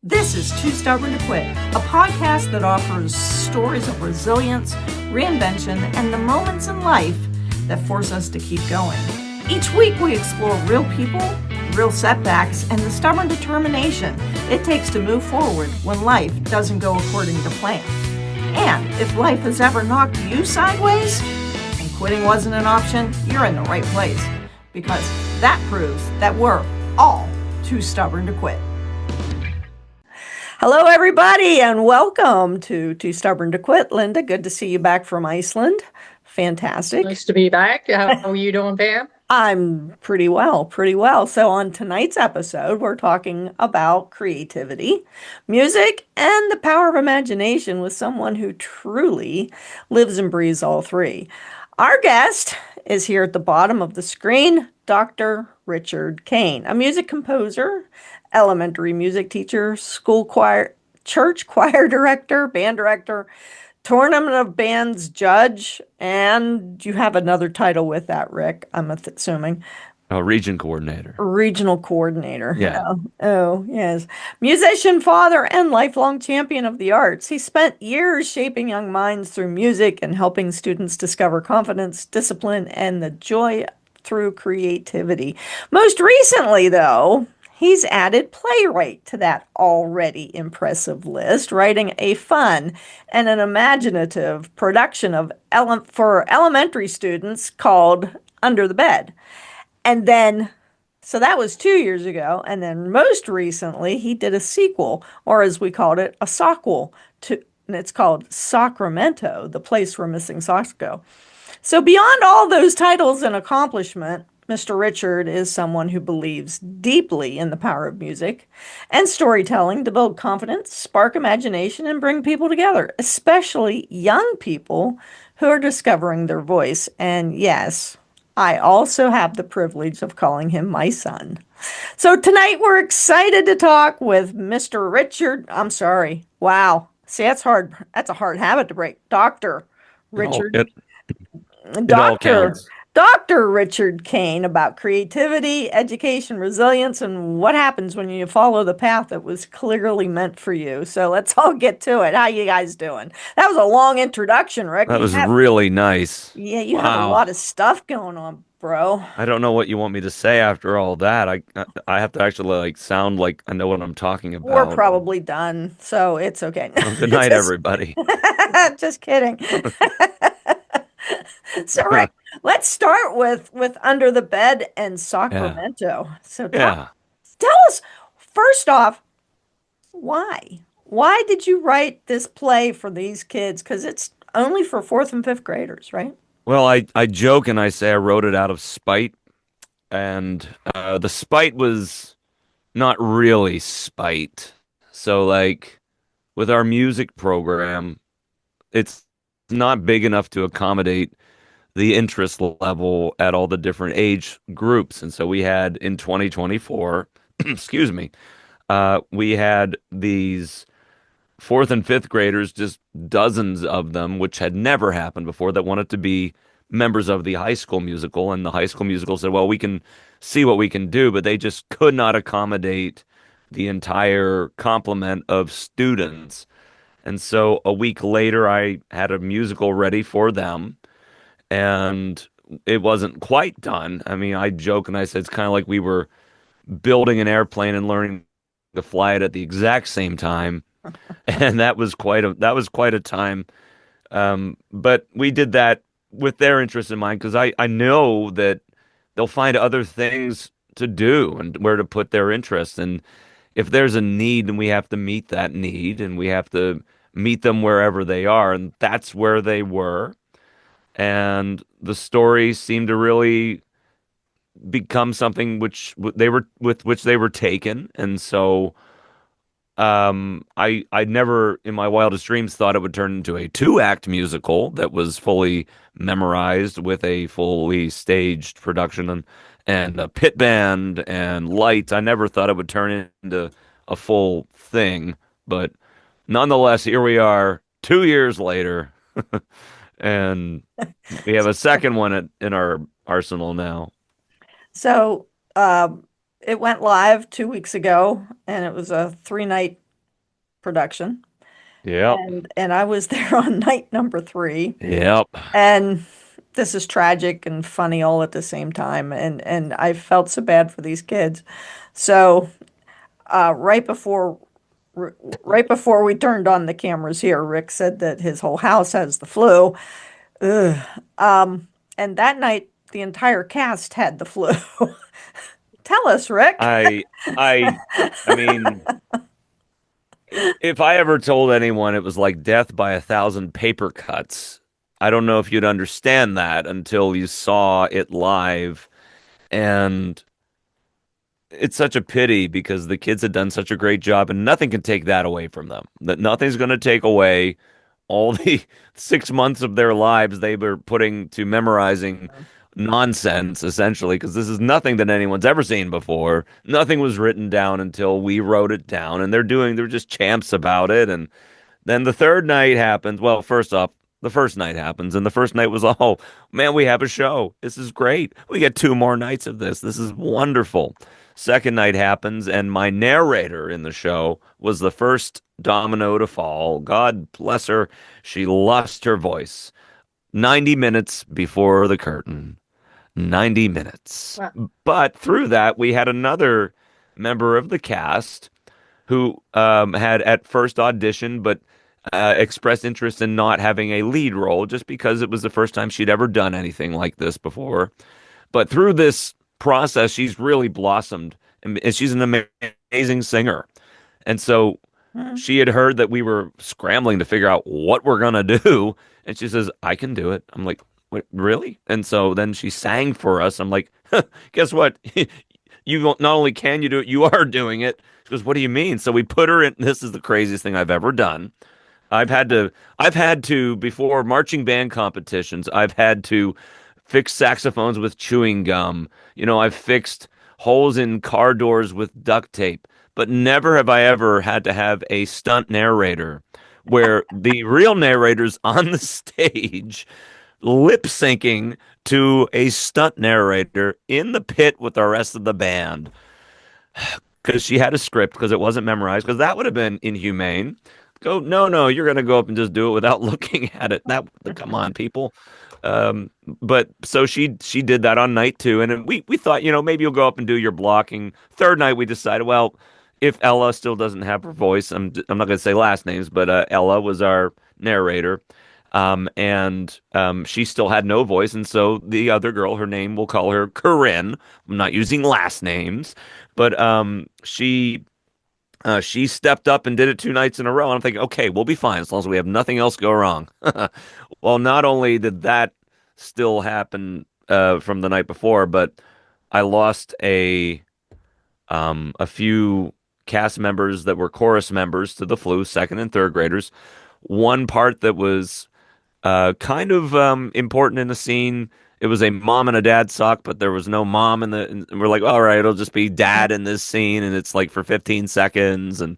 This is Too Stubborn to Quit, a podcast that offers stories of resilience, reinvention, and the moments in life that force us to keep going. Each week we explore real people, real setbacks, and the stubborn determination it takes to move forward when life doesn't go according to plan. And if life has ever knocked you sideways and quitting wasn't an option, you're in the right place, because that proves that we're all too stubborn to quit. Hello, everybody, and welcome to Too Stubborn to Quit. Linda, good to see you back from Iceland. Fantastic. Nice to be back. How are you doing, Pam? I'm pretty well. So on tonight's episode, we're talking about creativity, music, and the power of imagination with someone who truly lives and breathes all three. Our guest is here at the bottom of the screen, Dr. Richard Kane, a music composer, elementary music teacher, school choir, church choir director, band director, tournament of bands judge, and you have another title with that, Rick, I'm assuming. Region coordinator. Regional coordinator. Yeah. Oh, yes. Musician, father, and lifelong champion of the arts. He spent years shaping young minds through music and helping students discover confidence, discipline, and the joy through creativity. Most recently, though, he's added playwright to that already impressive list, writing a fun and an imaginative production of for elementary students called Under the Bed. And then, so that was 2 years ago. And then most recently, he did a sequel, or as we called it, a soquel, and it's called Sacramento, the place where missing socks go. So beyond all those titles and accomplishment, Mr. Richard is someone who believes deeply in the power of music and storytelling to build confidence, spark imagination, and bring people together, especially young people who are discovering their voice. And yes, I also have the privilege of calling him my son. So tonight we're excited to talk with Mr. Richard. I'm sorry. Wow. See, that's hard. That's a hard habit to break. Dr. Richard. It all counts. Dr. Richard Kane, about creativity, education, resilience, and what happens when you follow the path that was clearly meant for you. So let's all get to it. How you guys doing? That was a long introduction, Rick. That was really nice. Yeah, you have a lot of stuff going on, bro. I don't know what you want me to say after all that. I have to actually sound like I know what I'm talking about. We're probably done, so it's okay. Well, good night, everybody. Just kidding. So, Rick, let's start with Under the Bed and Sacramento. Yeah. So tell us, first off, why? Why did you write this play for these kids? Because it's only for fourth and fifth graders, right? Well, I joke and I say I wrote it out of spite. And the spite was not really spite. So, with our music program, it's not big enough to accommodate the interest level at all the different age groups. And so we had in 2024, excuse me, we had these fourth and fifth graders, just dozens of them, which had never happened before, that wanted to be members of the high school musical. And the high school musical said, well, we can see what we can do, but they just could not accommodate the entire complement of students. And so a week later, I had a musical ready for them, and it wasn't quite done. I mean, I joke and I said it's kind of like we were building an airplane and learning to fly it at the exact same time, and that was quite a time. But we did that with their interest in mind, because I know that they'll find other things to do and where to put their interest. And if there's a need, then we have to meet that need, and we have to meet them wherever they are. And that's where they were. And the story seemed to really become something which they were taken. And so I never in my wildest dreams thought it would turn into a 2-act musical that was fully memorized with a fully staged production and a pit band and lights. I never thought it would turn into a full thing, but nonetheless, here we are 2 years later. And we have a second one in our arsenal now. So it went live 2 weeks ago, and it was a 3-night production. Yep. And I was there on night number three. Yep. And this is tragic and funny all at the same time. And I felt so bad for these kids. So uh, right before right before we turned on the cameras here, Rick said that his whole house has the flu. Ugh. And that night, the entire cast had the flu. Tell us, Rick. I I I mean, if I ever told anyone it was like death by a thousand paper cuts, I don't know if you'd understand that until you saw it live. And it's such a pity because the kids had done such a great job, and nothing can take that away from them. That nothing's going to take away all the 6 months of their lives they were putting to memorizing nonsense, essentially, because this is nothing that anyone's ever seen before. Nothing was written down until we wrote it down, and they're just champs about it. And then the third night happens. Well, first off, the first night happens, and the first night was, oh man, we have a show. This is great. We get two more nights of this. This is wonderful. Second night happens, and my narrator in the show was the first domino to fall. God bless her. She lost her voice 90 minutes before the curtain. 90 minutes. Wow. But through that, we had another member of the cast who had at first auditioned, but expressed interest in not having a lead role just because it was the first time she'd ever done anything like this before. But through this process, she's really blossomed, and she's an amazing singer. And so Hmm. she had heard that we were scrambling to figure out what we're gonna do, and she says, "I can do it." I'm like, "What, really?" And so then she sang for us. I'm like, "Guess what? You not only can you do it, you are doing it." She goes, "What do you mean?" So we put her in. This is the craziest thing I've ever done. I've had to, before marching band competitions, I've had to fix saxophones with chewing gum. I've fixed holes in car doors with duct tape, but never have I ever had to have a stunt narrator where the real narrator's on the stage lip syncing to a stunt narrator in the pit with the rest of the band because she had a script because it wasn't memorized because that would have been inhumane. Go, no, no, you're gonna go up and just do it without looking at it. Come on, people. But so she did that on night two, and then we thought, maybe you'll go up and do your blocking. Third night, we decided, well, if Ella still doesn't have her voice, I'm not gonna say last names, but Ella was our narrator, and she still had no voice, and so the other girl, her name, we'll call her Corinne. I'm not using last names, but she stepped up and did it 2 nights in a row. And I'm thinking, okay, we'll be fine as long as we have nothing else go wrong. Well, not only did that still happen from the night before, but I lost a few cast members that were chorus members to the flu, second and third graders. One part that was kind of important in the scene. It was a mom and a dad sock, but there was no mom and we're like, all right, it'll just be dad in this scene, and it's like for 15 seconds, and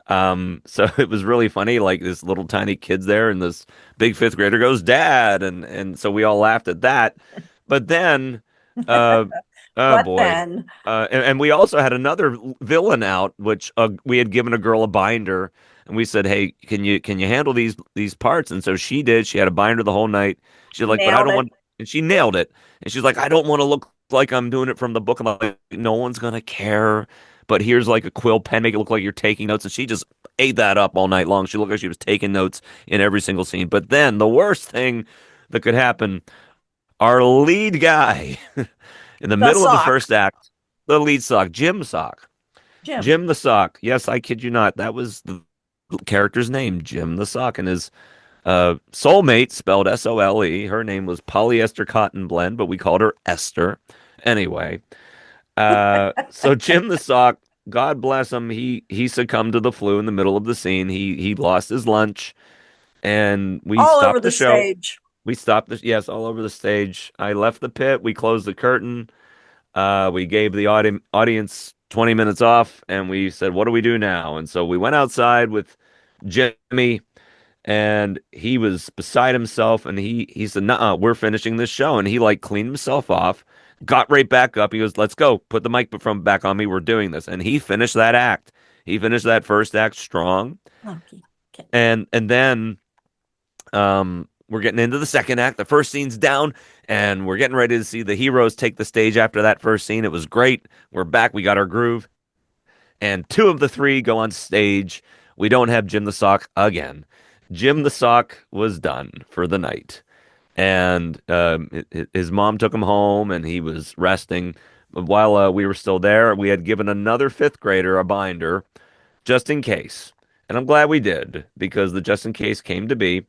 so it was really funny. Like this little tiny kid's there, and this big fifth grader goes, "Dad," and so we all laughed at that. But then, uh, oh But boy, then, and we also had another villain out, which we had given a girl a binder, and we said, "Hey, can you handle these parts?" And so she did. She had a binder the whole night. She's like, "But I nailed don't it. want," and she nailed it. And she's like, "I don't want to look like I'm doing it from the book." I'm like, "No one's gonna care." But here's like a quill pen, make it look like you're taking notes. And she just ate that up all night long. She looked like she was taking notes in every single scene. But then the worst thing that could happen, our lead guy in the The middle of the sock, first act, the lead sock, Jim Sock. Jim. Jim the Sock. Yes, I kid you not. That was the character's name, Jim the Sock. And his soulmate, spelled Sole, her name was Polyester Cotton Blend, but we called her Esther. Anyway, so Jim the Sock, God bless him, he succumbed to the flu in the middle of the scene. He lost his lunch, and we All over stopped the the show. stage. We stopped the yes, all over the stage. I left the pit. We closed the curtain. We gave the audience 20 minutes off, and we said, "What do we do now?" And so we went outside with Jimmy, and he was beside himself, and he said, "Nuh-uh, we're finishing this show." And he like cleaned himself off, got right back up. He goes, "Let's go. Put the microphone back on me. We're doing this." And he finished that act. He finished that first act strong, Okay. Okay. and then we're getting into the second act. The first scene's down, and we're getting ready to see the heroes take the stage after that first scene. It was great. We're back. We got our groove, and two of the three go on stage. We don't have Jim the Sock again. Jim the Sock was done for the night, and his mom took him home, and he was resting. But while we were still there, we had given another fifth grader a binder just in case. And I'm glad we did because the just in case came to be.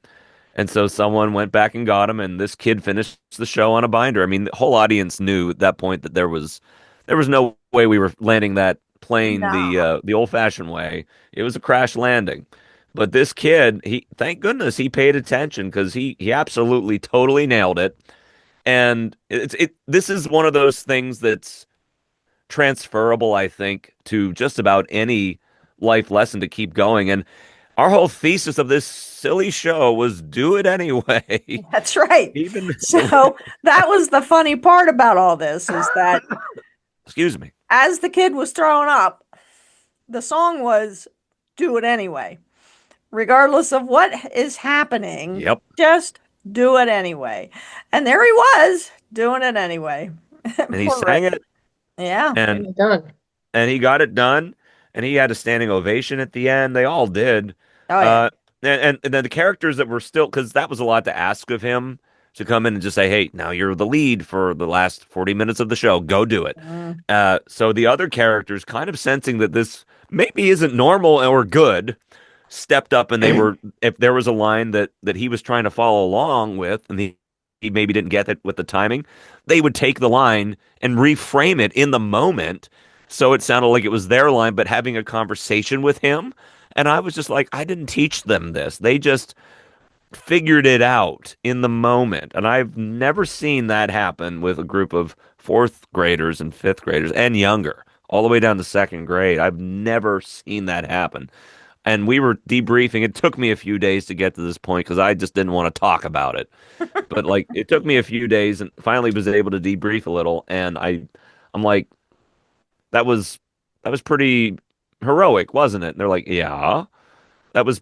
And so someone went back and got him, and this kid finished the show on a binder. I mean, the whole audience knew at that point that there was no way we were landing that plane No. the old-fashioned way. It was a crash landing. But this kid, he thank goodness he paid attention because he absolutely totally nailed it. And this is one of those things that's transferable, I think, to just about any life lesson to keep going. And our whole thesis of this silly show was do it anyway. That's right. Even, So that was the funny part about all this is that excuse me. as the kid was throwing up, the song was do it anyway. Regardless of what is happening, Yep. just do it anyway. And there he was doing it anyway. And he Poor sang Rick. it, Yeah. and Done. and he got it done, and he had a standing ovation at the end. They all did. Oh yeah. Uh, and then the characters that were still, because that was a lot to ask of him to come in and just say, "Hey, now you're the lead for the last 40 minutes of the show. Go do it." Mm. So the other characters, kind of sensing that this maybe isn't normal or good, stepped up, and they were, if there was a line that he was trying to follow along with, and he maybe didn't get it with the timing, they would take the line and reframe it in the moment, so it sounded like it was their line, but having a conversation with him. And I was just like, I didn't teach them this. They just figured it out in the moment. And I've never seen that happen with a group of fourth graders and fifth graders and younger, all the way down to second grade. I've never seen that happen. And we were debriefing. It took me a few days to get to this point because I just didn't want to talk about it. But like it took me a few days and finally was able to debrief a little. And I'm like, that was pretty heroic, wasn't it? And they're like, yeah, that was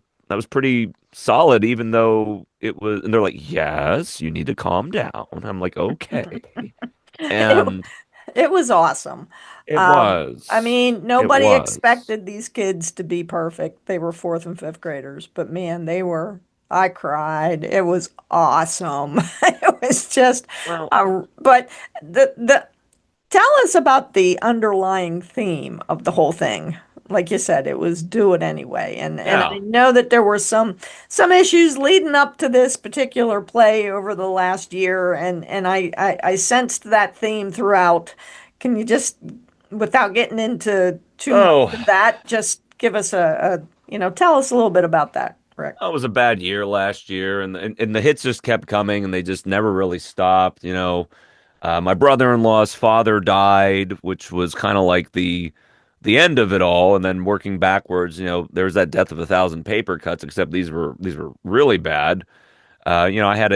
pretty solid, even though it was. And they're like, yes, you need to calm down. I'm like, okay. It, And it was awesome. it was, I mean, it nobody was. expected these kids to be perfect. They were fourth and fifth graders, but man, I cried. It was awesome. It was just, Well, but the tell us about the underlying theme of the whole thing. Like you said, it was do it anyway. And I yeah. know that there were some issues leading up to this particular play over the last year, and I sensed that theme throughout. Can you just, without getting into too much Oh, of that, just give us tell us a little bit about that, Rick. it was a bad year last year, and the hits just kept coming, and they just never really stopped. My brother-in-law's father died, which was kind of like the end of it all. And then working backwards, there's that death of a thousand paper cuts. Except these were really bad. I had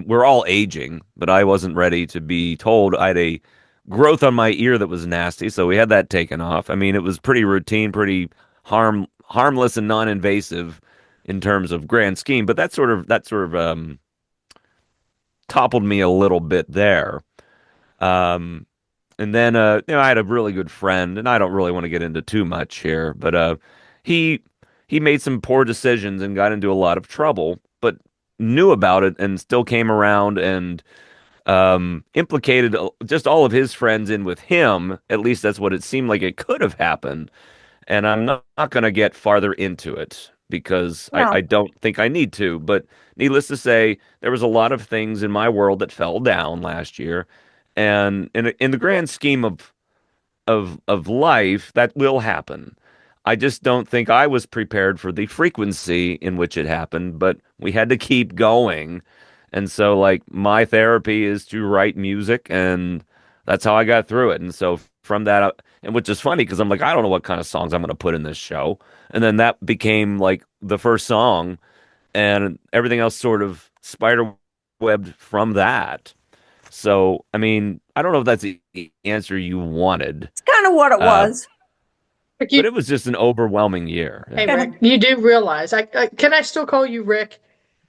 we're all aging, but I wasn't ready to be told I had a growth on my ear that was nasty, so we had that taken off. I mean, it was pretty routine, pretty harmless and non-invasive in terms of grand scheme, but that sort of toppled me a little bit there. Um, and then I had a really good friend, and I don't really want to get into too much here, but he he made some poor decisions and got into a lot of trouble, but knew about it and still came around and implicated just all of his friends in with him. At least that's what it seemed like it could have happened. And I'm not going to get farther into it because I No. don't think I need to. But needless to say, there was a lot of things in my world that fell down last year. And in the grand scheme of life, that will happen. I just don't think I was prepared for the frequency in which it happened, but we had to keep going. And so, like, my therapy is to write music, and that's how I got through it. And so, from that, and which is funny because I'm like, I don't know what kind of songs I'm going to put in this show. And then that became like the first song, and everything else sort of spider webbed from that. So, I mean, I don't know if that's the answer you wanted. It's kind of what it Uh, was. Rick, but it was just an overwhelming year. hey, Yeah. Rick, you do realize can I still call you Rick,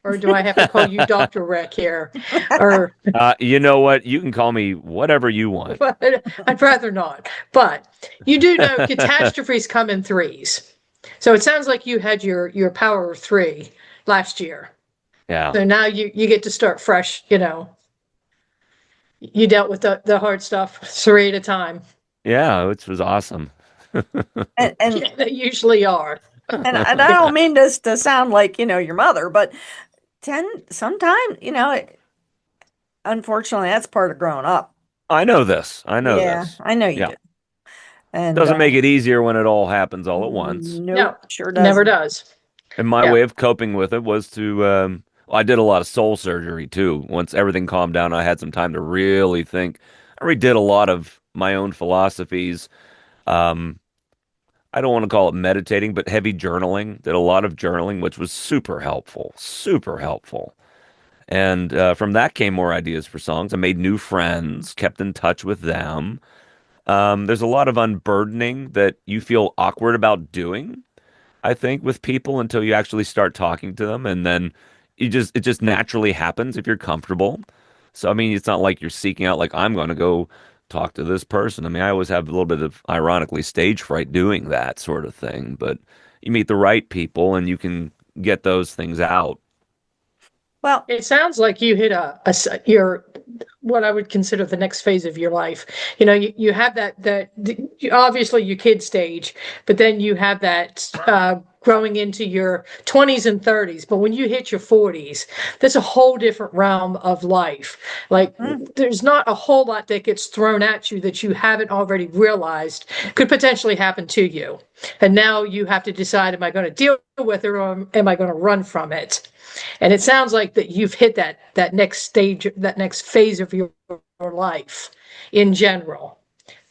or do I have to call you Dr. Rick here? Or You know what? You can call me whatever you want. but I'd rather not. But you do know catastrophes come in threes. So it sounds like you had your power of three last year. Yeah. So now you get to start fresh, you dealt with the hard stuff three at a time. Yeah, which was awesome. And Yeah, they usually are. and I don't mean this to sound like, your mother, but sometimes, unfortunately that's part of growing up. I know this. I know Yeah, this. I know you Yeah. do. And Doesn't make it easier when it all happens all at once. No, nope, sure never doesn't. does. And my Yeah. way of coping with it was to, well, I did a lot of soul surgery too. Once everything calmed down, I had some time to really think. I redid a lot of my own philosophies. Um, I don't want to call it meditating, but heavy journaling. Did a lot of journaling, which was super helpful, super helpful. And from that came more ideas for songs. I made new friends, kept in touch with them. There's a lot of unburdening that you feel awkward about doing, I think, with people until you actually start talking to them, and then it just naturally happens if you're comfortable. So I mean, it's not like you're seeking out like I'm going to go talk to this person. I mean, I always have a little bit of ironically stage fright doing that sort of thing, but you meet the right people and you can get those things out. Well, It sounds like you hit your what I would consider the next phase of your life. You have obviously your kid stage, but then you have that growing into your 20s and 30s. But when you hit your 40s, there's a whole different realm of life. Like there's not a whole lot that gets thrown at you that you haven't already realized could potentially happen to you. And now you have to decide, am I going to deal with it or am I going to run from it? And it sounds like that you've hit that next stage, that next phase of your life in general,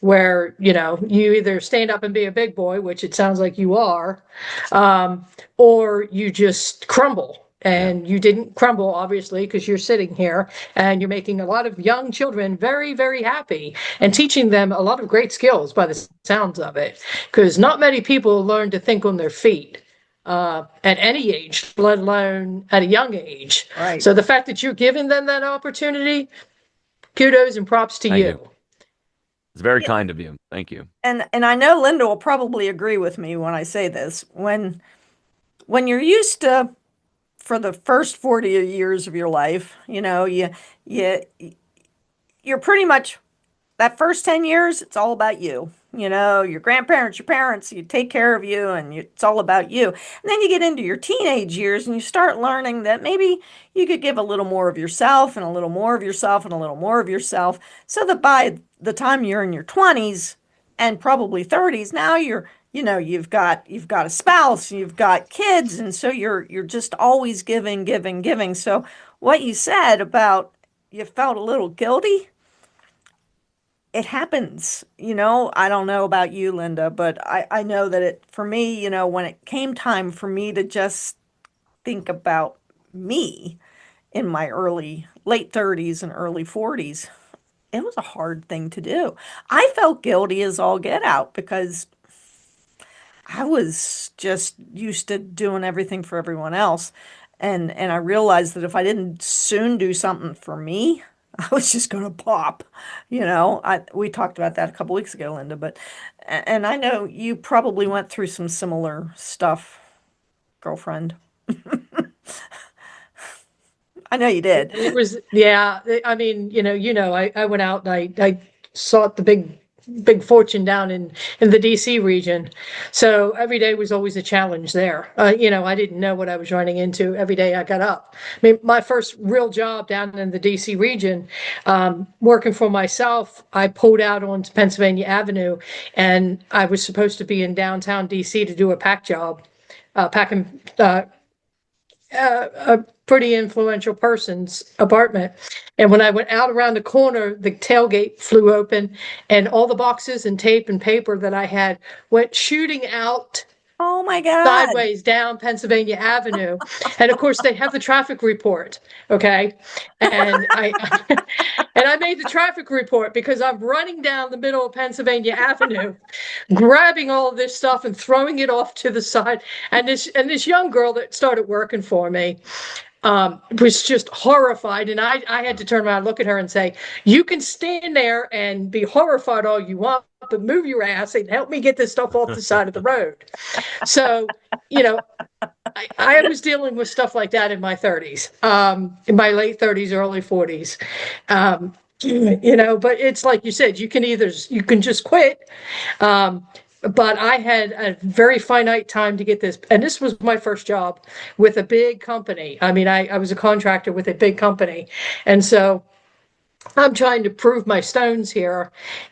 where you either stand up and be a big boy, which it sounds like you are, or you just crumble. Yeah. And you didn't crumble, obviously, because you're sitting here and you're making a lot of young children very, very happy and teaching them a lot of great skills by the sounds of it. Because not many people learn to think on their feet at any age, let alone at a young age. right. So the fact that you're giving them that opportunity, kudos and props to Thank you. you. It's very Yeah. kind of you. Thank you. And I know Linda will probably agree with me when I say this. When you're used to for the first 40 years of your life, you you're pretty much that first 10 years, it's all about you. Your grandparents, your parents, you take care of you and it's all about you. And then you get into your teenage years and you start learning that maybe you could give a little more of yourself and a little more of yourself and a little more of yourself so that by the time you're in your 20s and probably 30s, now you've got a spouse, you've got kids, and so you're just always giving, giving, giving. So what you said about you felt a little guilty, it happens. I don't know about you, Linda, but I know that for me, when it came time for me to just think about me in my late 30s and early 40s, it was a hard thing to do. I felt guilty as all get out because I was just used to doing everything for everyone else. And I realized that if I didn't soon do something for me, I was just going to pop. We talked about that a couple weeks ago, Linda, and I know you probably went through some similar stuff, girlfriend. I know you did. It was, yeah. I mean, I went out and I sought the big fortune down in the DC region. So every day was always a challenge there. I didn't know what I was running into every day I got up. I mean, my first real job down in the DC region, working for myself, I pulled out onto Pennsylvania Avenue and I was supposed to be in downtown DC to do a pack job, packing a pretty influential person's apartment. And when I went out around the corner, the tailgate flew open and all the boxes and tape and paper that I had went shooting out Oh my God. sideways down Pennsylvania Avenue. And of course they have the traffic report. Okay. And and I made the traffic report because I'm running down the middle of Pennsylvania Avenue, grabbing all of this stuff and throwing it off to the side. And this young girl that started working for me was just horrified. And I had to turn around and look at her and say, you can stand there and be horrified all you want, but move your ass and help me get this stuff off the side of the road. So, you know, I was dealing with stuff like that in my 30s, in my late 30s, early 40s. But it's like you said, you can just quit. But I had a very finite time to get this. And this was my first job with a big company. I mean, I was a contractor with a big company. And so I'm trying to prove my stones here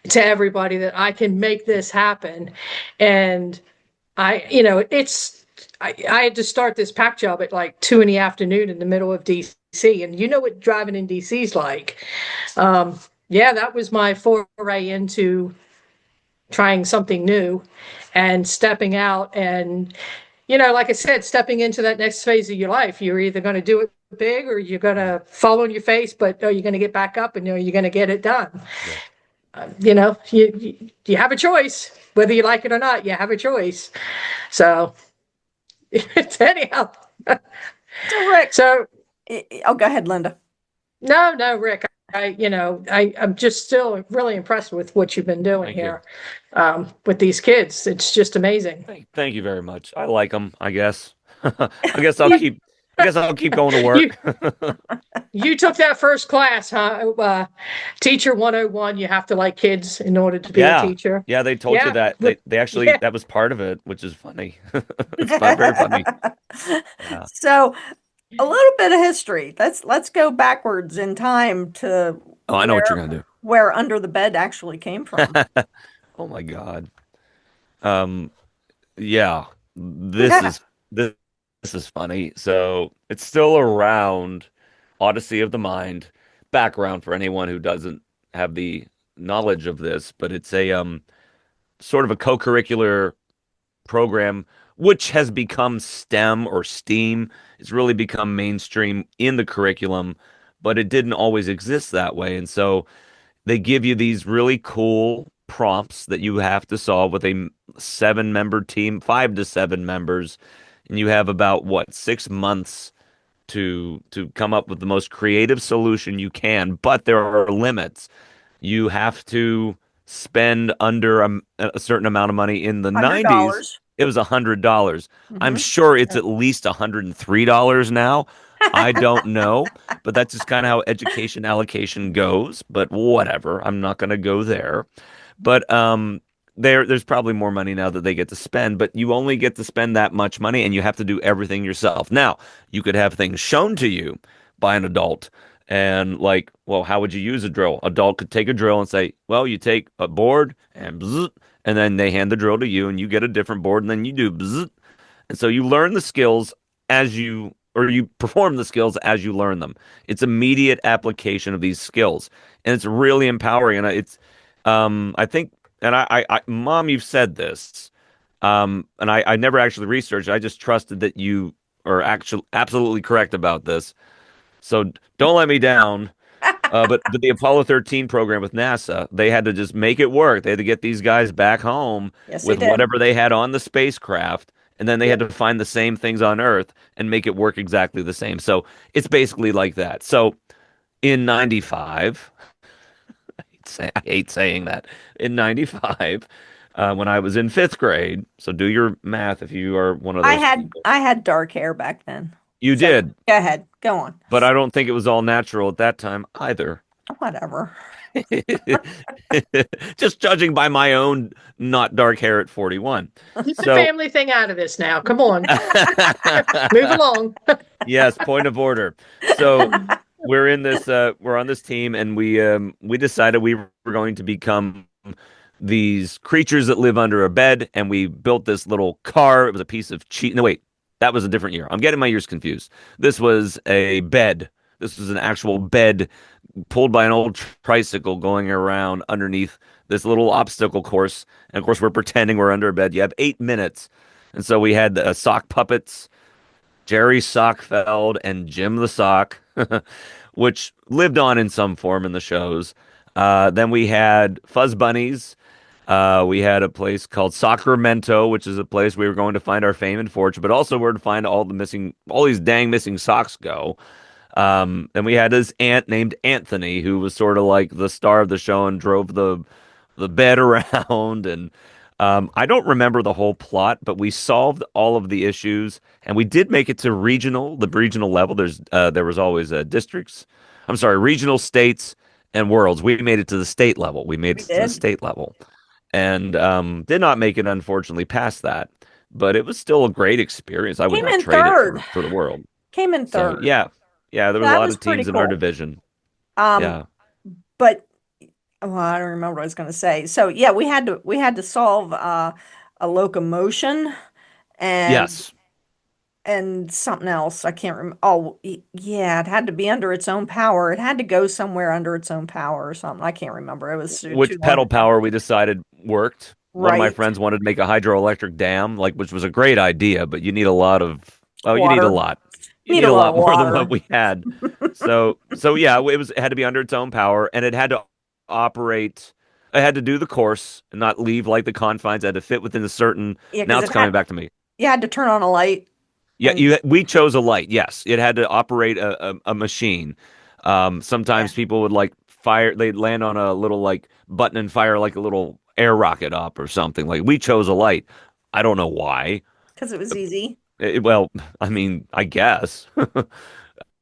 to everybody that I can make this happen. And I had to start this pack job at like 2 in the afternoon in the middle of DC. And you know what driving in DC is like. Yeah, that was my foray into trying something new and stepping out and like I said, stepping into that next phase of your life. You're either going to do it big or you're going to fall on your face, but you're going to get back up and you're going to get it done. You have a choice whether you like it or not. You have a choice. So anyhow. So Rick, So oh, go ahead, Linda. no, Rick. I'm just still really impressed with what you've been doing Thank you. here with these kids. It's just amazing. Thank you very much. I like them, I guess. I guess I'll keep going to You work. you took that first class, huh? Teacher 101. You have to like kids in order to be a Yeah. teacher. Yeah, they told you Yeah, that. They actually yeah. that was part of it, which is funny. It's not very funny. Yeah. So, a little bit of history. Let's go backwards in time to Oh, I know what you're gonna where Under the Bed actually came from. do. Oh my God. Um, yeah. This is this, this is funny. So it's still around Odyssey of the Mind. Background for anyone who doesn't have the knowledge of this, but it's a sort of a co-curricular program which has become STEM or STEAM. It's really become mainstream in the curriculum, but it didn't always exist that way. And so they give you these really cool prompts that you have to solve with a 7-member team, 5 to 7 members, and you have about what 6 months to come up with the most creative solution you can. But there are limits. You have to spend under a certain amount of money. In the 90s, $100. it was $100. I'm Hmm. sure it's at least $103 now. I don't know, but that's just kind of how education allocation goes. But whatever, I'm not going to go there. But there's probably more money now that they get to spend, but you only get to spend that much money, and you have to do everything yourself. Now, you could have things shown to you by an adult, and like, well, how would you use a drill? Adult could take a drill and say, well, you take a board and bzz, and then they hand the drill to you, and you get a different board, and then you do bzz. And so you learn the skills or you perform the skills as you learn them. It's immediate application of these skills, and it's really empowering. And I think, and Mom, you've said this, and I never actually researched. I just trusted that you are actually absolutely correct about this. So don't let me down. But the Apollo 13 program with NASA, they had to just make it work. They had to get these guys back home Yes, they with did. whatever they had on the spacecraft, and then they had Yep. to find the same things on Earth and make it work exactly the same. So it's basically like that. So in 95, I hate saying that, in 95, when I was in 5th grade, so do your math if you are one of I those had people. I had dark hair back then. You So did, go ahead, go on. but I don't think it was all natural at that time either. Whatever. Just judging by my own not dark hair at 41. Keep the So, family thing out of this now. Come on, move along. yes, point of order. So we're on this team, and we decided we were going to become these creatures that live under a bed, and we built this little car. It was a piece of cheese. No, wait, that was a different year. I'm getting my years confused. This was a bed. This was an actual bed pulled by an old tricycle going around underneath this little obstacle course. And of course, we're pretending we're under a bed. You have 8 minutes And so we had sock puppets, Jerry Sockfeld and Jim the Sock, which lived on in some form in the shows. Then we had Fuzz Bunnies. We had a place called Sacramento, which is a place we were going to find our fame and fortune, but also where to find all these dang missing socks go. Then we had this aunt named Anthony, who was sort of like the star of the show and drove the bed around. And I don't remember the whole plot, but we solved all of the issues, and we did make it to the regional level. There was always districts. I'm sorry, regional, states, and worlds. We made it to the state level. We made We it to the did. state level, and did not make it unfortunately past that. But it was still a great experience. I would Came not in trade it third. for the world. Came in So third. yeah, yeah, there was a That lot was of pretty teams in our cool. division. Um, Yeah. but well, I don't remember what I was going to say. So yeah, we had to solve a locomotion and Yes. something else. I can't remember. Oh, yeah, it had to be under its own power. It had to go somewhere under its own power or something. I can't remember. It was too Which long pedal ago. power we decided worked. One of my Right. friends wanted to make a hydroelectric dam, like which was a great idea, but you need a lot of you need a Water. lot. You Need need a a lot lot of more than what water. we had. So yeah, it had to be under its own power, and it had to operate. It had to do the course and not leave like the confines. It had to fit within a certain. Yeah, Now because it's coming back to me. you had to turn on a light Yeah, and we chose a light. Yes, it had to operate a machine. yeah, Sometimes people would like fire. They'd land on a little like button and fire like a little air rocket up or something. Like we chose a light. I don't know why. because it was easy. Well, I mean, I guess.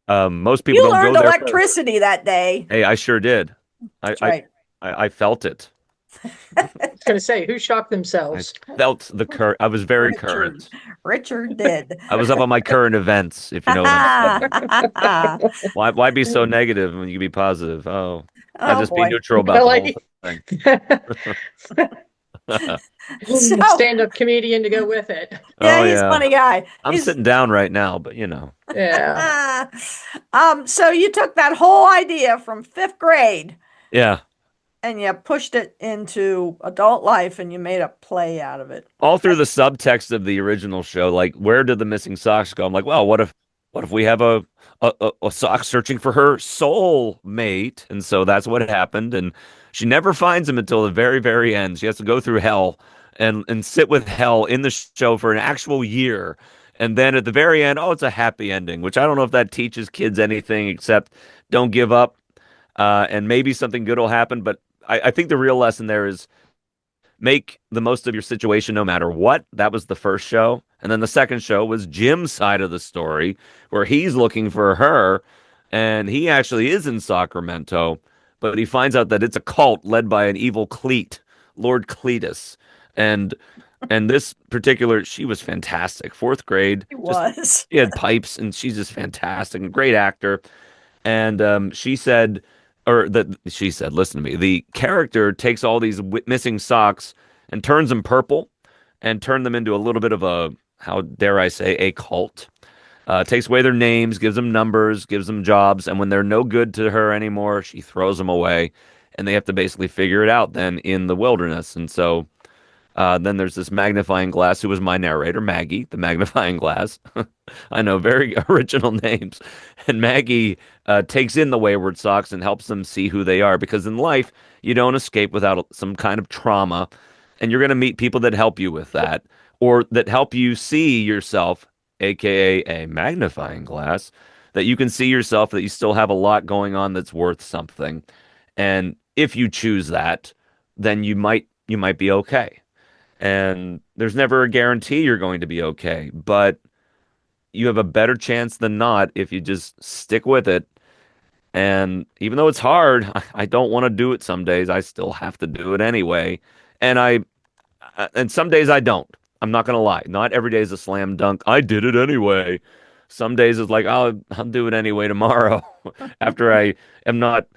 Most people You don't learned go there first. electricity that day. Hey, I sure did. I That's I right. I felt it. I was going to say, who shocked I themselves? felt the current. I was very Richard. current. Richard did. I was up on my current events, if you know what I'm saying. Why be so negative when you can be positive? Oh, I Oh just be boy. neutral about I the whole like thing. So stand-up comedian to go with it. yeah, Oh he's a yeah. funny guy. I'm He's sitting down right now, but Yeah. so you took that whole idea from fifth grade yeah. and you pushed it into adult life and you made a play out of it. All through the subtext of the original show, like where did the missing socks go? I'm like, well, what if we have a sock searching for her soul mate? And so that's what happened. And she never finds him until the very, very end. She has to go through hell and sit with hell in the show for an actual year. And then at the very end, oh, it's a happy ending, which I don't know if that teaches kids anything except don't give up. And maybe something good will happen. But I think the real lesson there is make the most of your situation no matter what. That was the first show. And then the second show was Jim's side of the story, where he's looking for her, and he actually is in Sacramento, but he finds out that it's a cult led by an evil Cleet, Lord Cletus. And this particular, she was fantastic. Fourth grade, He just was. she had pipes, and she's just fantastic, a great actor. And she said, or that she said, listen to me. The character takes all these missing socks and turns them purple, and turn them into a little bit of a, how dare I say, a cult. Takes away their names, gives them numbers, gives them jobs, and when they're no good to her anymore, she throws them away, and they have to basically figure it out then in the wilderness. And so then there's this magnifying glass who was my narrator, Maggie, the magnifying glass. I know, very original names. And Maggie takes in the wayward socks and helps them see who they are, because in life, you don't escape without some kind of trauma. And you're going to meet people that help you with that, or that help you see yourself, aka a magnifying glass, that you can see yourself, that you still have a lot going on that's worth something. And if you choose that, then you might be okay. And there's never a guarantee you're going to be okay, but you have a better chance than not if you just stick with it. And even though it's hard, I don't want to do it some days. I still have to do it anyway. And and some days I don't. I'm not gonna lie. Not every day is a slam dunk. I did it anyway. Some days it's like, I'll do it anyway tomorrow after I am not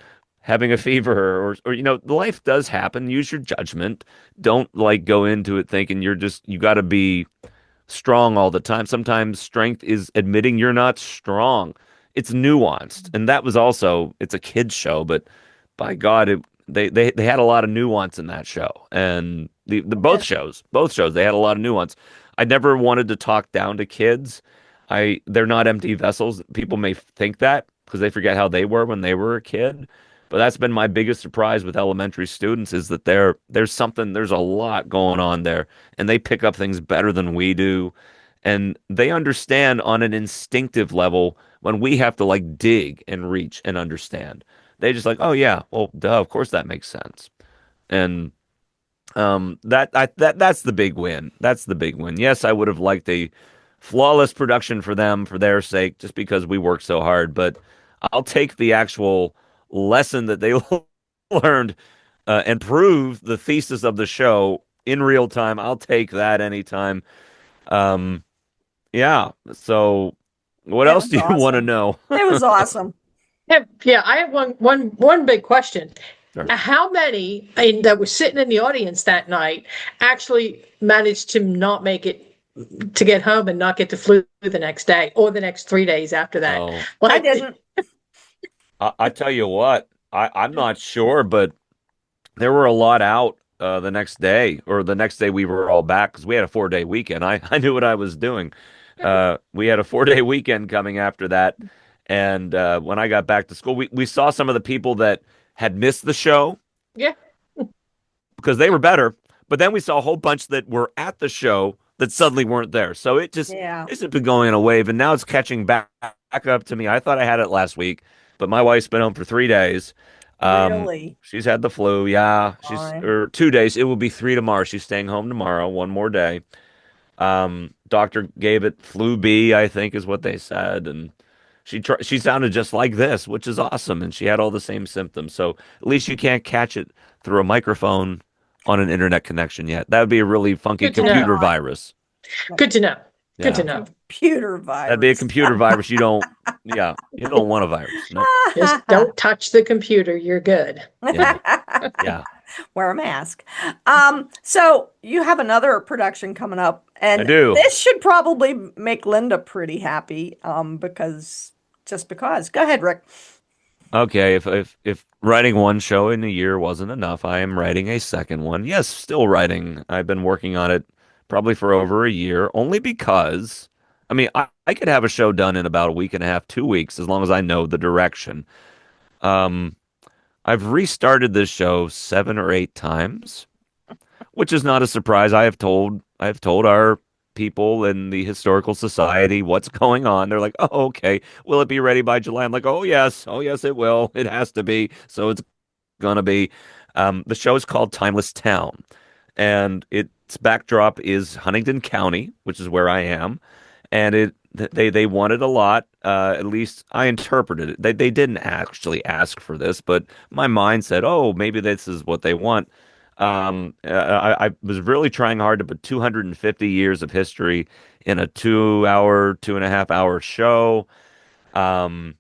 having a fever, or life does happen. Use your judgment. Don't like go into it thinking you got to be strong all the time. Sometimes strength is admitting you're not strong. It's nuanced. And that was also, it's a kids show, but by God, they had a lot of nuance in that show. And the Yeah. both shows, they had a lot of nuance. I never wanted to talk down to kids. They're not empty vessels. People may think that because they forget how they were when they were a kid. But that's been my biggest surprise with elementary students is that there's a lot going on there, and they pick up things better than we do, and they understand on an instinctive level when we have to like dig and reach and understand. They just like, oh yeah, well, duh, of course that makes sense. And that's the big win. That's the big win. Yes, I would have liked a flawless production for them for their sake, just because we worked so hard. But I'll take the actual lesson that they learned and prove the thesis of the show in real time. I'll take that anytime. Um, yeah. So, what It else was do you want to awesome. know? It was awesome. Yeah, I have one big question. Sure. How many that were sitting in the audience that night actually managed to not make it to get home and not get the flu the next day or the next 3 days after that? Oh, I Like, didn't. I tell you what, I'm not sure, but there were a lot out the next day, or the next day we were all back because we had a 4 day weekend. I knew what I was doing. We had a 4 day weekend coming after that, and when I got back to school, we saw some of the people that had missed the show yeah, because they were better, but then we saw a whole bunch that were at the show that suddenly weren't there. So Yeah, it's just been going in a wave, and now it's catching back up to me. I thought I had it last week, but my wife's been home for 3 days. really. She's had the flu. Yeah, she's Fine. or 2 days. It will be three tomorrow. She's staying home tomorrow, one more day. Doctor gave it flu B, I think is what they said, and she sounded just like this, which is awesome, and she had all the same symptoms. So at least you can't catch it through a microphone on an internet connection yet. That would be a really funky good to know. computer virus. Good to know. Good to Yeah, know. Computer that'd be a virus. computer virus. Yeah, you don't want a virus. No, Just don't touch the computer. You're good. yeah, yeah, Wear a mask. So you have another production coming up, I and do. this should probably make Linda pretty happy, because. Go ahead, Rick. Okay, if writing one show in a year wasn't enough, I am writing a second one. Yes, still writing. I've been working on it probably for over a year, only because, I mean, I could have a show done in about a week and a half, 2 weeks, as long as I know the direction. Um, I've restarted this show 7 or 8 times, which is not a surprise. I have told our people in the historical society what's going on. They're like, "Oh, okay. Will it be ready by July?" I'm like, oh yes, it will. It has to be. So it's gonna be. The show is called Timeless Town, and its backdrop is Huntington County, which is where I am, and they wanted a lot. At least I interpreted it. They didn't actually ask for this, but my mind said, "Oh, maybe this is what they want." I was really trying hard to put 250 years of history in a 2 hour, 2.5 hour show. Um,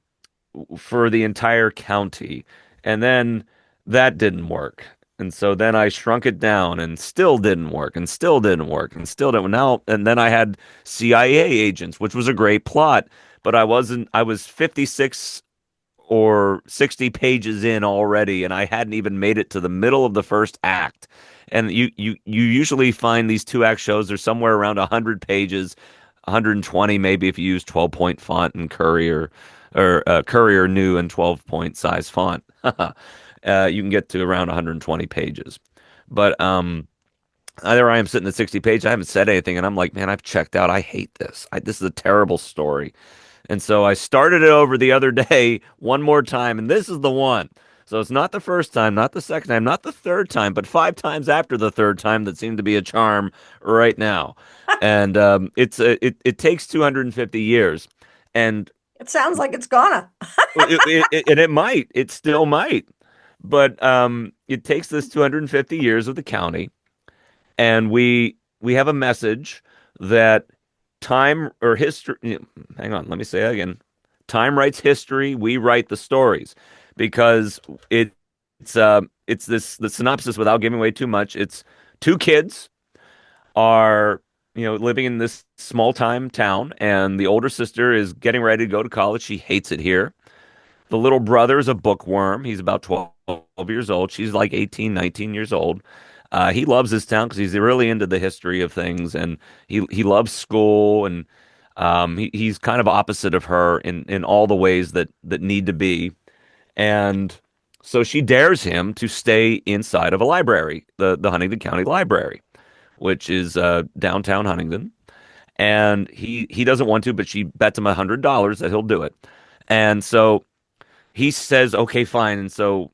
for the entire county. And then that didn't work. And so then I shrunk it down and still didn't work and still didn't work and still didn't. Now, and then I had CIA agents, which was a great plot, but I was 56 or 60 pages in already, and I hadn't even made it to the middle of the first act. And you usually find these 2 act shows are somewhere around 100 pages, 120 maybe if you use 12-point font and Courier or Courier new and 12-point size font. You can get to around 120 pages. But there I am sitting at 60 pages. I haven't said anything, and I'm like, man, I've checked out. I hate this. This is a terrible story. And so I started it over the other day one more time, and this is the one. So it's not the first time, not the second time, not the third time, but 5 times after the third time that seemed to be a charm right now. And it takes 250 years, and It sounds like it's gonna. it might, it still might, but it takes this 250 years of the county, and we have a message that time or history. Hang on, let me say that again. Time writes history. We write the stories, because it's this the synopsis without giving away too much. It's two kids are living in this small time town, and the older sister is getting ready to go to college. She hates it here. The little brother is a bookworm. He's about 12 years old. She's like 18, 19 years old. He loves his town because he's really into the history of things, and he loves school, and he's kind of opposite of her in all the ways that need to be. And so she dares him to stay inside of a library, the Huntingdon County Library, which is downtown Huntingdon. And he doesn't want to, but she bets him $100 that he'll do it. And so he says, okay, fine. And so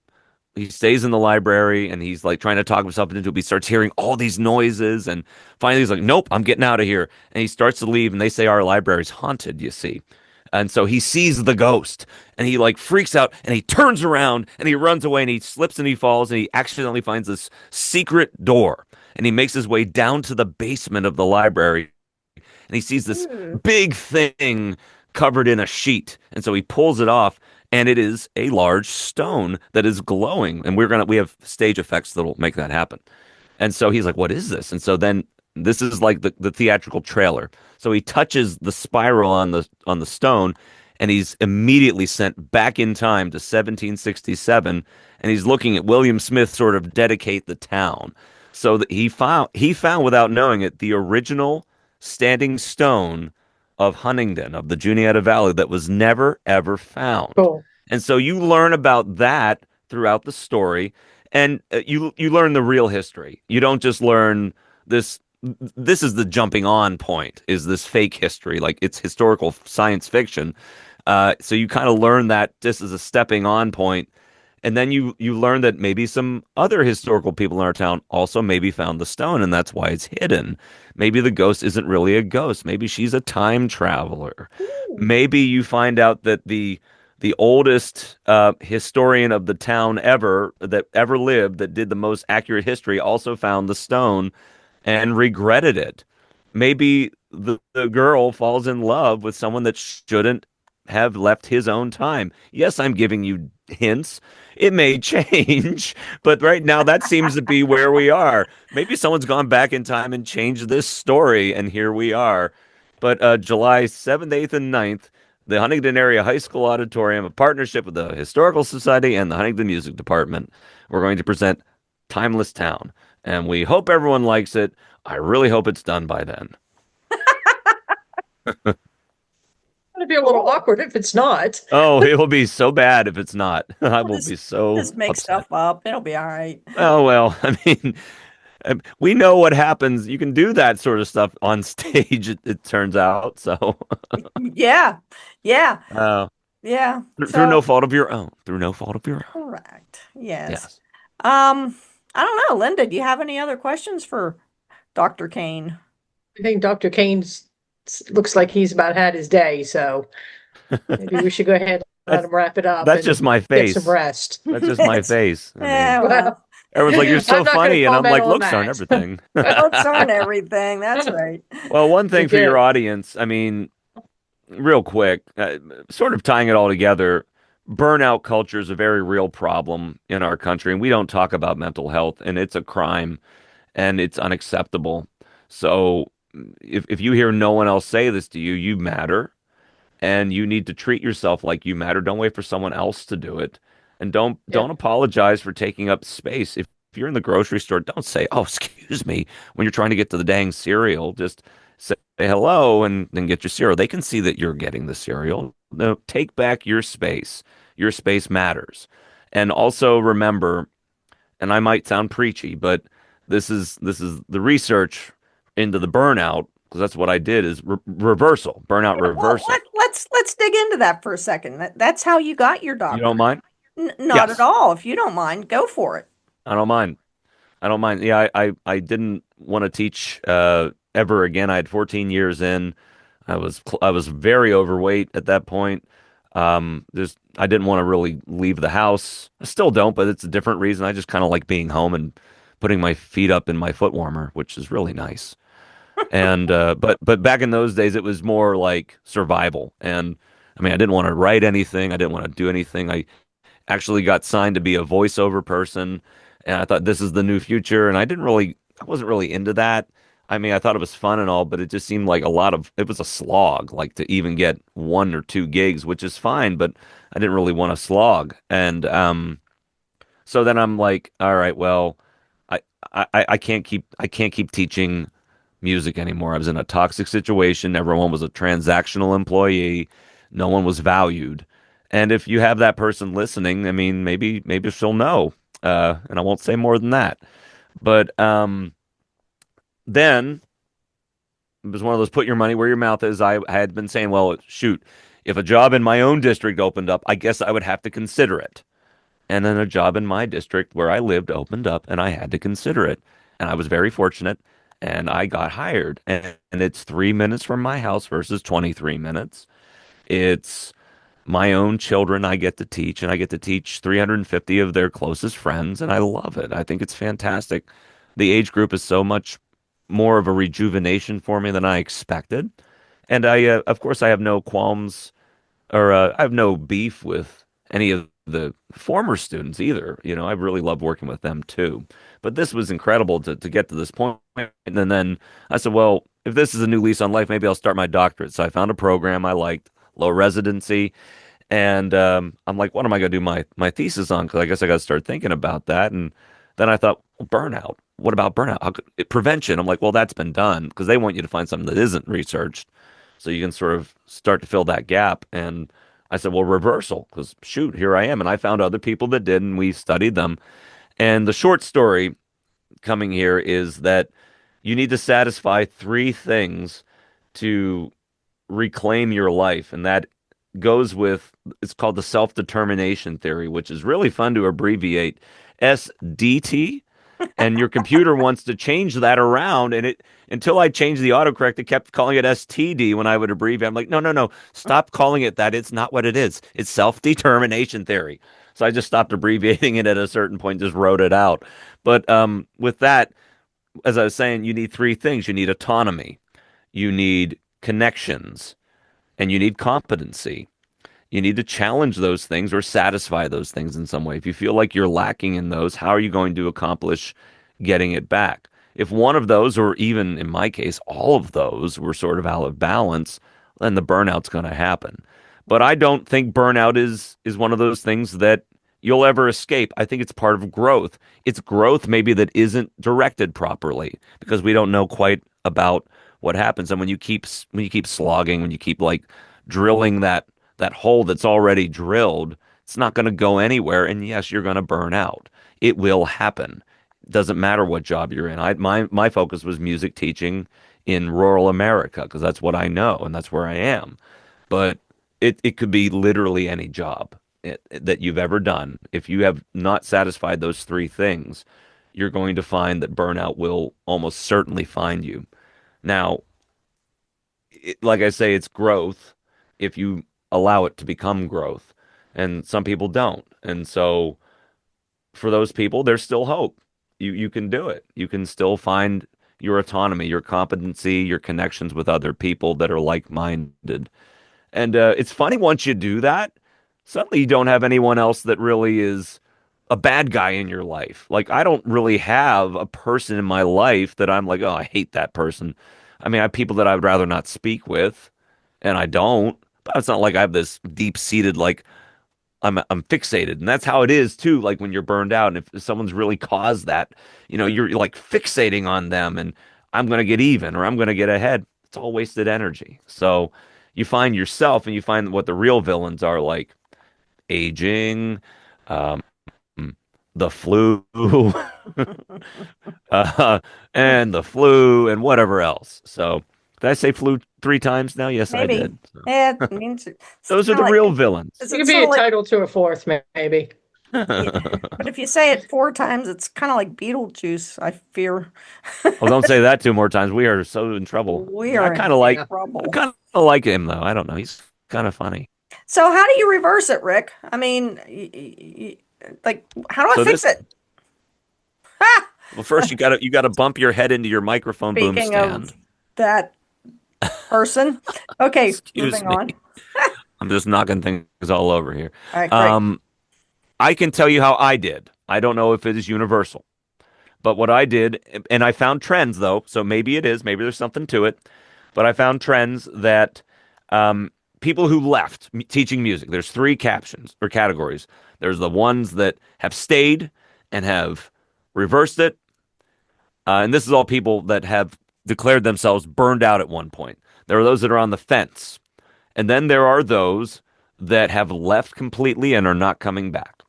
he stays in the library and he's like trying to talk himself into it. He starts hearing all these noises and finally he's like, nope, I'm getting out of here. And he starts to leave and they say our library's haunted, you see. And so he sees the ghost and he like freaks out and he turns around and he runs away and he slips and he falls and he accidentally finds this secret door and he makes his way down to the basement of the library and he sees this Hmm. big thing covered in a sheet. And so he pulls it off, and it is a large stone that is glowing. And we have stage effects that'll make that happen. And so he's like, "What is this?" And so then this is like the theatrical trailer. So he touches the spiral on the stone, and he's immediately sent back in time to 1767, and he's looking at William Smith sort of dedicate the town. So that he found without knowing it the original standing stone of Huntingdon of the Juniata Valley that was never ever found. Cool. And so you learn about that throughout the story, and you learn the real history. You don't just learn this. This is the jumping on point. Is this fake history? Like it's historical science fiction. So you kind of learn that this is a stepping on point, and then you learn that maybe some other historical people in our town also maybe found the stone, and that's why it's hidden. Maybe the ghost isn't really a ghost. Maybe she's a time traveler. Ooh. Maybe you find out that the oldest historian of the town ever that ever lived that did the most accurate history also found the stone and regretted it. Maybe the girl falls in love with someone that shouldn't have left his own time. Yes, I'm giving you hints. It may change, but right now that seems to be where we are. Maybe someone's gone back in time and changed this story, and here we are. But July 7th, 8th, and 9th, the Huntingdon Area High School Auditorium, a partnership with the Historical Society and the Huntingdon Music Department, we're going to present Timeless Town. And we hope everyone likes it. I really hope it's done by then. It'll be a little awkward if it's not. Oh, it will be so bad if it's not. I We'll will just be so just make upset. stuff up. It'll be all right. Oh, well, I mean, we know what happens. You can do that sort of stuff on stage, it turns out. So, Yeah. Yeah. uh, Yeah. through no So fault of your own. Through no fault of your own. correct. Yes. Yes. I don't know, Linda, do you have any other questions for Dr. Kane? I think Dr. Kane's looks like he's about had his day, so maybe we should go ahead and let That's him wrap it up that's and just my get some face. rest. That's just my It's, face. I mean, yeah, well, Well, everyone's like, "You're I'm so not going to funny," and I'm comment like, on "Looks aren't that. everything." looks aren't everything. That's right. Well, one thing for your Good. audience, I mean, real quick, sort of tying it all together, burnout culture is a very real problem in our country, and we don't talk about mental health, and it's a crime, and it's unacceptable. So, if you hear no one else say this to you, you matter, and you need to treat yourself like you matter. Don't wait for someone else to do it, and don't Yep. apologize for taking up space. If you're in the grocery store, don't say, "Oh, excuse me," when you're trying to get to the dang cereal. Just say hello and then get your cereal. They can see that you're getting the cereal. No, take back your space. Your space matters. And also remember, and I might sound preachy, but this is the research into the burnout because that's what I did is reversal, burnout Yeah, well, reversal. let's dig into that for a second. That's how you got your You don't doctorate. mind? Not at Yes, all. If you don't mind, go for it. I don't mind. I don't mind. Yeah, I didn't want to teach ever again. I had 14 years in. I was very overweight at that point. Just I didn't want to really leave the house. I still don't, but it's a different reason. I just kind of like being home and putting my feet up in my foot warmer, which is really nice. And but back in those days, it was more like survival. And I mean, I didn't want to write anything. I didn't want to do anything. I actually got signed to be a voiceover person, and I thought this is the new future. And I wasn't really into that. I mean, I thought it was fun and all, but it just seemed like it was a slog, like to even get one or two gigs, which is fine, but I didn't really want to slog. And so then I'm like, all right, well, I can't keep teaching music anymore. I was in a toxic situation. Everyone was a transactional employee. No one was valued. And if you have that person listening, I mean, maybe she'll know. And I won't say more than that. But then it was one of those put your money where your mouth is. I had been saying, well, shoot, if a job in my own district opened up, I guess I would have to consider it. And then a job in my district where I lived opened up and I had to consider it. And I was very fortunate and I got hired. And it's 3 minutes from my house versus 23 minutes. It's my own children I get to teach, and I get to teach 350 of their closest friends, and I love it. I think it's fantastic. The age group is so much more of a rejuvenation for me than I expected. And of course, I have no qualms or I have no beef with any of the former students either. You know, I really love working with them too. But this was incredible to get to this point. And then I said, well, if this is a new lease on life, maybe I'll start my doctorate. So I found a program I liked, low residency. And I'm like, what am I going to do my thesis on? Because I guess I got to start thinking about that. And then I thought, well, burnout. What about burnout? Prevention. I'm like, well, that's been done because they want you to find something that isn't researched so you can sort of start to fill that gap. And I said, well, reversal, because shoot, here I am. And I found other people that did, and we studied them. And the short story coming here is that you need to satisfy three things to reclaim your life. And that goes with, it's called the self-determination theory, which is really fun to abbreviate SDT. And your computer wants to change that around, and it until I changed the autocorrect, it kept calling it STD when I would abbreviate. I'm like, no, no, no, stop calling it that. It's not what it is. It's self-determination theory. So I just stopped abbreviating it at a certain point, just wrote it out. But with that, as I was saying, you need three things. You need autonomy, you need connections, and you need competency. You need to challenge those things or satisfy those things in some way. If you feel like you're lacking in those, how are you going to accomplish getting it back? If one of those, or even in my case, all of those were sort of out of balance, then the burnout's going to happen. But I don't think burnout is one of those things that you'll ever escape. I think it's part of growth. It's growth maybe that isn't directed properly because we don't know quite about what happens. And when you keep slogging, when you keep like drilling that hole that's already drilled, it's not going to go anywhere. And yes, you're going to burn out. It will happen. It doesn't matter what job you're in. My focus was music teaching in rural America because that's what I know and that's where I am. But it could be literally any job that you've ever done. If you have not satisfied those three things, you're going to find that burnout will almost certainly find you. Now, like I say, it's growth if you allow it to become growth. And some people don't. And so for those people, there's still hope. You can do it. You can still find your autonomy, your competency, your connections with other people that are like-minded. And it's funny once you do that, suddenly you don't have anyone else that really is a bad guy in your life. Like I don't really have a person in my life that I'm like, oh, I hate that person. I mean, I have people that I would rather not speak with, and I don't. But it's not like I have this deep-seated like I'm fixated, and that's how it is too. Like when you're burned out, and if someone's really caused that, you're like fixating on them, and I'm gonna get even or I'm gonna get ahead. It's all wasted energy. So you find yourself, and you find what the real villains are like aging, um, the flu, uh, and the flu, and whatever else. So did I say flu three times now? Yes, I Maybe. did. So Yeah, it means it's those are kind the of like, real villains. is You it could be sort of like, entitled to a fourth, maybe. yeah. But if you say it four times, it's kind of like Beetlejuice, I fear. Oh, don't say that two more times. We are so in trouble. We I are in kind of like, Yeah. I trouble. kind of like him though. I don't know. He's kind of funny. So how do you reverse it, Rick? I mean, like, how do I So fix this, it? Ha! well, first you gotta bump your head into your microphone boom Speaking of stand. that person. Okay, Excuse moving me. on. I'm just knocking things all over here. All right, great. Um, I can tell you how I did. I don't know if it is universal, but what I did, and I found trends though. So maybe it is. Maybe there's something to it. But I found trends that people who left teaching music. There's three captions or categories. There's the ones that have stayed and have reversed it, And this is all people that have declared themselves burned out at one point. There are those that are on the fence. And then there are those that have left completely and are not coming back.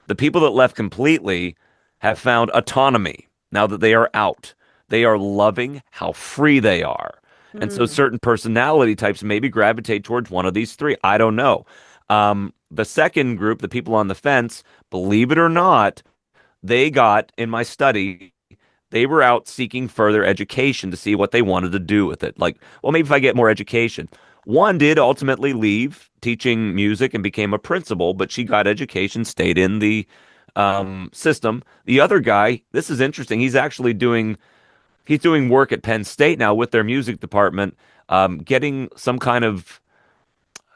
The people that left completely have found autonomy now that they are out. They are loving how free they are. And so Mm. certain personality types maybe gravitate towards one of these three. I don't know. The second group, the people on the fence, believe it or not, they got in my study, they were out seeking further education to see what they wanted to do with it. Like, well, maybe if I get more education. One did ultimately leave teaching music and became a principal, but she got education, stayed in the system. The other guy, this is interesting. He's doing work at Penn State now with their music department, getting some kind of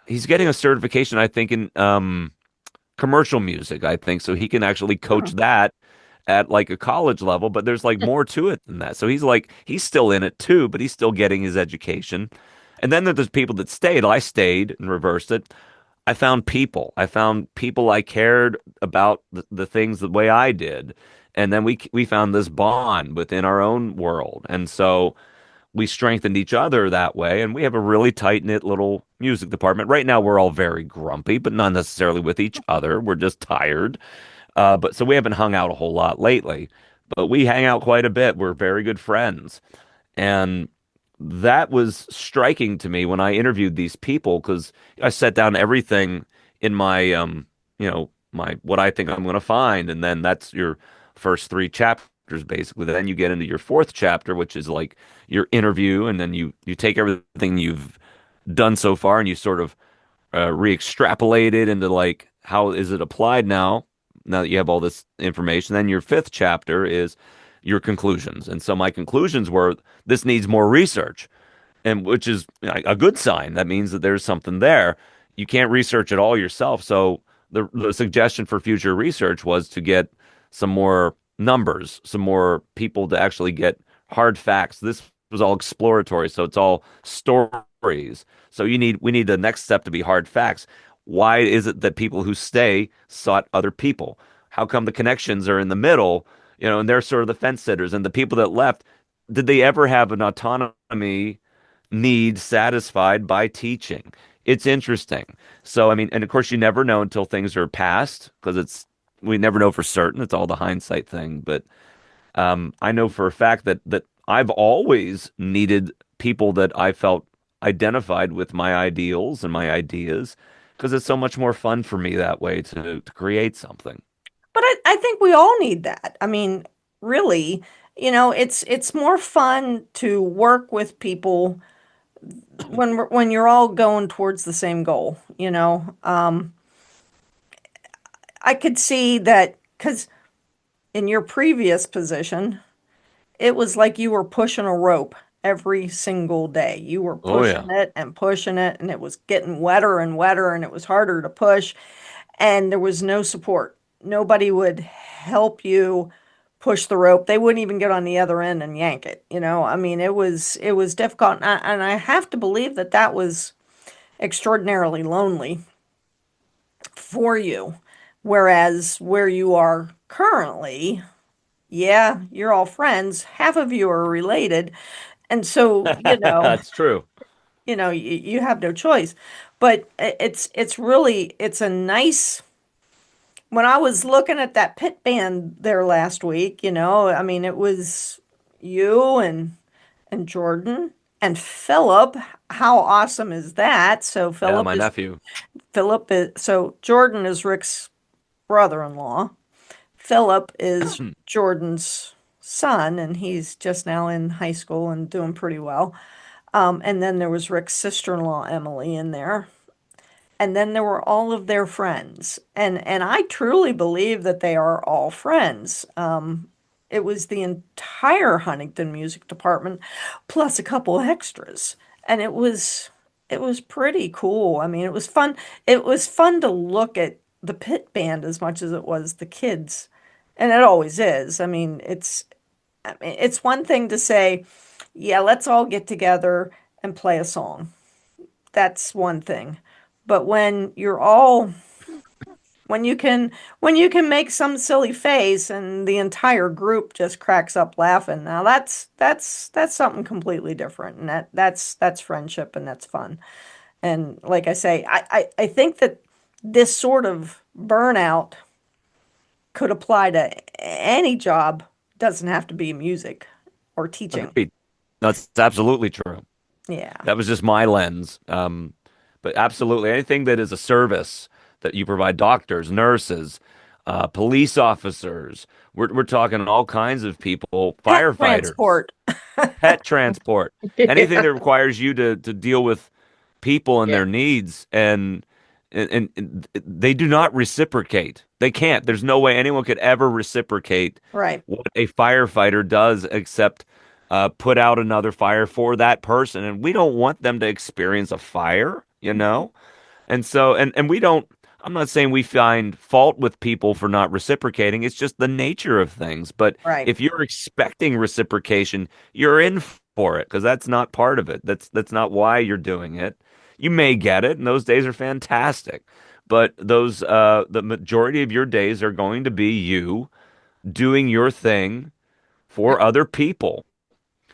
he's getting a certification, I think, in commercial music, I think, so he can actually Huh. coach that at like a college level, but there's like more to it than that. So he's still in it too, but he's still getting his education. And then there's people that stayed. I stayed and reversed it. I found people. I found people I cared about the things the way I did. And then we found this bond within our own world. And so we strengthened each other that way. And we have a really tight knit little music department. Right now, we're all very grumpy, but not necessarily with each other. We're just tired. But so we haven't hung out a whole lot lately, but we hang out quite a bit. We're very good friends. And that was striking to me when I interviewed these people because I set down everything in my, my what I think I'm going to find. And then that's your first three chapters, basically. Then you get into your fourth chapter, which is like your interview. And then you take everything you've done so far and you sort of re-extrapolate it into like, how is it applied now that you have all this information. Then your fifth chapter is your conclusions. And so my conclusions were this needs more research, and which is a good sign. That means that there's something there. You can't research it all yourself. So the suggestion for future research was to get some more numbers, some more people to actually get hard facts. This was all exploratory, so it's all stories. So we need the next step to be hard facts. Why is it that people who stay sought other people? How come the connections are in the middle, and they're sort of the fence sitters, and the people that left, did they ever have an autonomy need satisfied by teaching? It's interesting. So, I mean, and of course, you never know until things are past because we never know for certain. It's all the hindsight thing. But I know for a fact that I've always needed people that I felt identified with my ideals and my ideas because it's so much more fun for me that way to create something. But I think we all need that. I mean, really, it's more fun to work with people when you're all going towards the same goal. I could see that because in your previous position, it was like you were pushing a rope every single day. You were Oh yeah. pushing it, and it was getting wetter and wetter, and it was harder to push, and there was no support. Nobody would help you push the rope. They wouldn't even get on the other end and yank it. I mean, it was difficult, and I have to believe that that was extraordinarily lonely for you. Whereas where you are currently, yeah, you're all friends. Half of you are related. And so, That's true. you have no choice. But it's really it's a nice when I was looking at that pit band there last week, I mean it was you and Jordan and Philip. How awesome is that? So Yeah, my nephew. Jordan is Rick's brother-in-law. Philip is Jordan's son, and he's just now in high school and doing pretty well. And then there was Rick's sister-in-law, Emily, in there. And then there were all of their friends. And I truly believe that they are all friends. It was the entire Huntington Music Department plus a couple extras. And it was pretty cool. I mean, it was fun. It was fun to look at the pit band as much as it was the kids. And it always is. I mean, it's one thing to say, yeah, let's all get together and play a song. That's one thing. But when you're all when you can make some silly face and the entire group just cracks up laughing. Now that's something completely different, and that's friendship and that's fun. And like I say, I think that this sort of burnout could apply to any job. Doesn't have to be music or teaching. Agreed. That's absolutely true. Yeah. That was just my lens. But absolutely anything that is a service that you provide, doctors, nurses, police officers. We're talking all kinds of people, Pet firefighters, transport. pet transport, anything that requires you to deal with people and Yeah. their needs, and they do not reciprocate. They can't. There's no way anyone could ever reciprocate Right. what a firefighter does except put out another fire for that person. And we don't want them to experience a fire, you know? And so, and we don't, I'm not saying we find fault with people for not reciprocating. It's just the nature of things. But Right. if you're expecting reciprocation, you're in for it because that's not part of it. That's not why you're doing it. You may get it, and those days are fantastic. But those, the majority of your days are going to be you doing your thing for Yep. other people.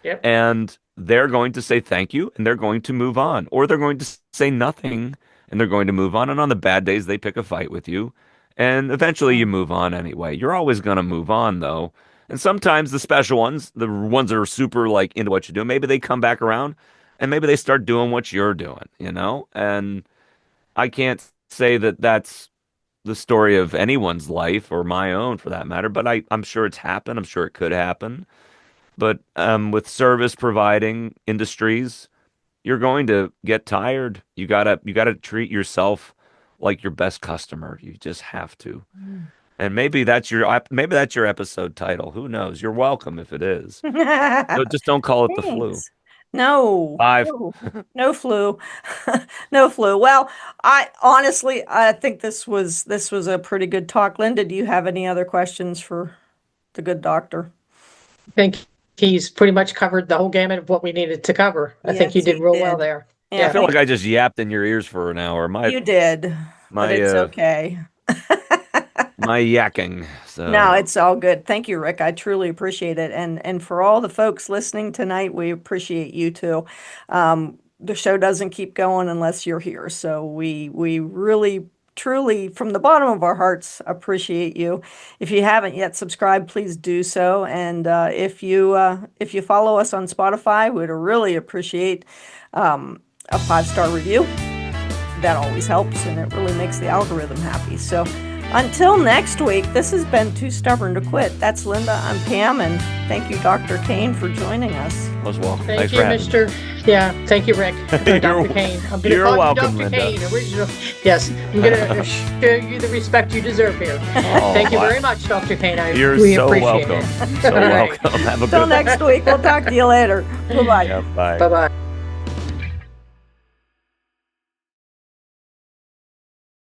Yep. And they're going to say thank you and they're going to move on. Or they're going to say nothing and they're going to move on. And on the bad days, they pick a fight with you. And eventually you move on anyway. You're always going to move on, though. And sometimes the special ones, the ones that are super like into what you do, maybe they come back around and maybe they start doing what you're doing, you know? And I can't say that that's the story of anyone's life or my own for that matter, but I'm sure it's happened. I'm sure it could happen. But with service providing industries, you're going to get tired. You gotta treat yourself like your best customer. You just have to. And maybe that's your episode title. Who knows? You're welcome if it is. So just don't call it the flu. Thanks. No, 5. no, no flu, no flu. Well, I think this was a pretty good talk. Linda, do you have any other questions for the good doctor? I think he's pretty much covered the whole gamut of what we needed to cover. I think you Yes, did he real well did. there. Yeah, I Yeah. feel like I just yapped in your ears for an hour. My you did, but my it's okay. my yakking. So No, it's all good. Thank you, Rick. I truly appreciate it. And for all the folks listening tonight, we appreciate you too. The show doesn't keep going unless you're here. So we really truly from the bottom of our hearts appreciate you. If you haven't yet subscribed, please do so. And if you follow us on Spotify, we'd really appreciate a 5-star review. That always helps and it really makes the algorithm happy. So until next week, this has been Too Stubborn to Quit. That's Linda. I'm Pam, and thank you, Dr. Kane, for joining us. most welcome. Thank Thanks you, for having me. Mr. Yeah, thank you, Rick. You're Dr. Kane. I'm going to you're call welcome, you Dr. Linda. Kane, original. Yes, I'm going to show you the respect you deserve here. Oh, Thank you wow. very much, Dr. Kane. You're We so appreciate welcome. it. So All right. welcome. Have a Until good next week, we'll talk to you later. Bye-bye. Yeah, bye. Bye-bye.